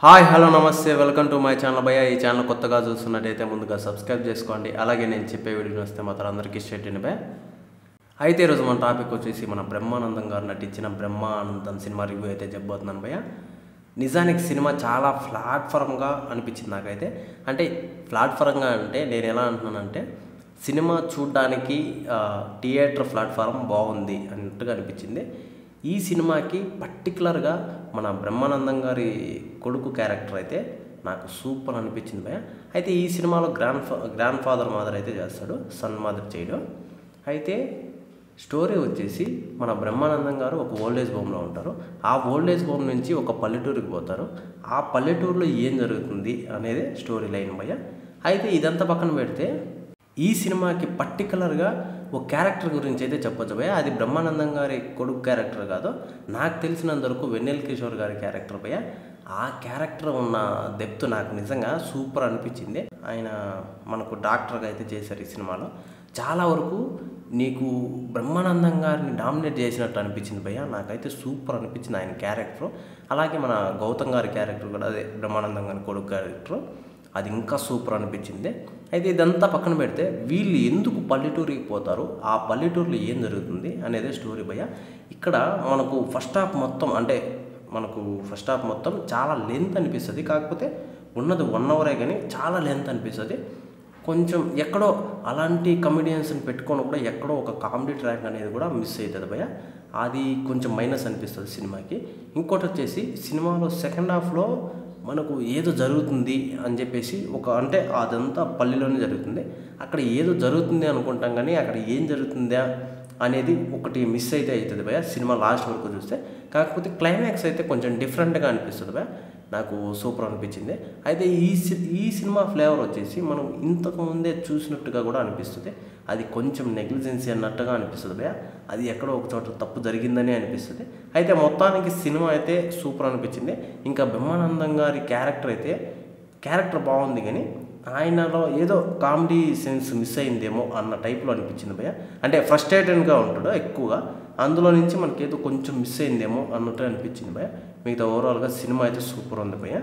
Hi hello నమస్తే welcome to my channel భయ్య. ఈ ఛానల్ కొత్తగా చూస్తున్నట్టయితే ముందుగా సబ్స్క్రైబ్ చేసుకోండి. అలాగే నేను చెప్పే వీడియో వస్తే మాత్రం అందరికీ స్ట్రైట్ ఇన్ భయ్య. అయితే ఈరోజు మన టాపిక్ వచ్చేసి మన బ్రహ్మానందం గారు నటించిన బ్రహ్మానందం సినిమా రివ్యూ అయితే చెప్పబోతున్నాను భయ్య. నిజానికి సినిమా చాలా ప్లాట్ఫామ్గా అనిపించింది నాకైతే. అంటే ప్లాట్ఫామ్గా అంటే నేను ఎలా అంటున్నానంటే సినిమా చూడడానికి థియేటర్ ప్లాట్ఫారం బాగుంది అన్నట్టుగా అనిపించింది. ఈ సినిమాకి పర్టికులర్గా మన బ్రహ్మానందం గారి కొడుకు క్యారెక్టర్ అయితే నాకు సూపర్ అనిపించింది భయ్య. అయితే ఈ సినిమాలో గ్రాండ్ ఫాదర్ మాదర్ అయితే చేస్తాడు, సన్ మాదర్ చేయడం. అయితే స్టోరీ వచ్చేసి మన బ్రహ్మానందం గారు ఒక ఓల్డేజ్ హోమ్లో ఉంటారు. ఆ ఓల్డేజ్ హోమ్ నుంచి ఒక పల్లెటూరుకి పోతారు. ఆ పల్లెటూరులో ఏం జరుగుతుంది అనేది స్టోరీ లైన్ భయ్య. అయితే ఇదంతా పక్కన పెడితే ఈ సినిమాకి పర్టికులర్గా ఒక క్యారెక్టర్ గురించి అయితే చెప్పొచ్చు భయ్య. అది బ్రహ్మానందం గారి కొడుకు క్యారెక్టర్ కాదు, నాకు తెలిసినంతవరకు వెన్నెల కిషోర్ గారి క్యారెక్టర్ భయ్య. ఆ క్యారెక్టర్ ఉన్న డెప్త్ నాకు నిజంగా సూపర్ అనిపించింది. ఆయన మనకు డాక్టర్గా అయితే చేశారు ఈ సినిమాలో. చాలా వరకు నీకు బ్రహ్మానందం గారిని డామినేట్ చేసినట్టు అనిపించింది భయ్య. నాకైతే సూపర్ అనిపించింది ఆయన క్యారెక్టర్. అలాగే మన గౌతమ్ గారి క్యారెక్టర్ కూడా, అదే బ్రహ్మానందం గారి కొడుకు క్యారెక్టర్, అది ఇంకా సూపర్ అనిపించింది. అయితే ఇదంతా పక్కన పెడితే వీళ్ళు ఎందుకు పల్లెటూరికి పోతారు, ఆ పల్లెటూరులో ఏం జరుగుతుంది అనేది స్టోరీ భయ్య. ఇక్కడ మనకు ఫస్ట్ హాఫ్ మొత్తం చాలా లెంత్ అనిపిస్తుంది. కాకపోతే ఉన్నది 1 అవరే కానీ చాలా లెంత్ అనిపిస్తుంది. కొంచెం ఎక్కడో అలాంటి కమెడియన్స్ని పెట్టుకొని కూడా ఎక్కడో ఒక కామెడీ ట్రాక్ అనేది కూడా మిస్ అవుతుంది భయ్య. అది కొంచెం మైనస్ అనిపిస్తుంది సినిమాకి. ఇంకోటి వచ్చేసి సినిమాలో సెకండ్ హాఫ్లో మనకు ఏదో జరుగుతుంది అని చెప్పేసి అంటే అదంతా పల్లెలోనే జరుగుతుంది. అక్కడ ఏదో జరుగుతుంది అనుకుంటాం కానీ అక్కడ ఏం జరుగుతుందా అనేది ఒకటి మిస్ అయితే అవుతుంది భయ్య సినిమా లాస్ట్ వరకు చూస్తే. కాకపోతే క్లైమాక్స్ అయితే కొంచెం డిఫరెంట్గా అనిపిస్తుంది భయ్య, నాకు సూపర్ అనిపించింది. అయితే ఈ సినిమా ఫ్లేవర్ వచ్చేసి మనం ఇంతకు ముందే చూసినట్టుగా కూడా అనిపిస్తుంది. అది కొంచెం నెగ్లిజెన్సీ అన్నట్టుగా అనిపిస్తుంది భయ్య. అది ఎక్కడో ఒక చోట తప్పు జరిగిందని అనిపిస్తుంది. అయితే మొత్తానికి సినిమా అయితే సూపర్ అనిపించింది. ఇంకా బ్రహ్మానందం గారి క్యారెక్టర్ బాగుంది కానీ ఆయనలో ఏదో కామెడీ సెన్స్ మిస్ అయిందేమో అన్న టైప్లో అనిపించింది భయ్య. అంటే ఫ్రస్ట్రేటెడ్గా ఉంటాడు ఎక్కువగా, అందులో నుంచి మనకి ఏదో కొంచెం మిస్ అయిందేమో అన్నట్టు అనిపించింది భయ్య. మిగతా ఓవరాల్గా సినిమా అయితే సూపర్ ఉంది భయ్య.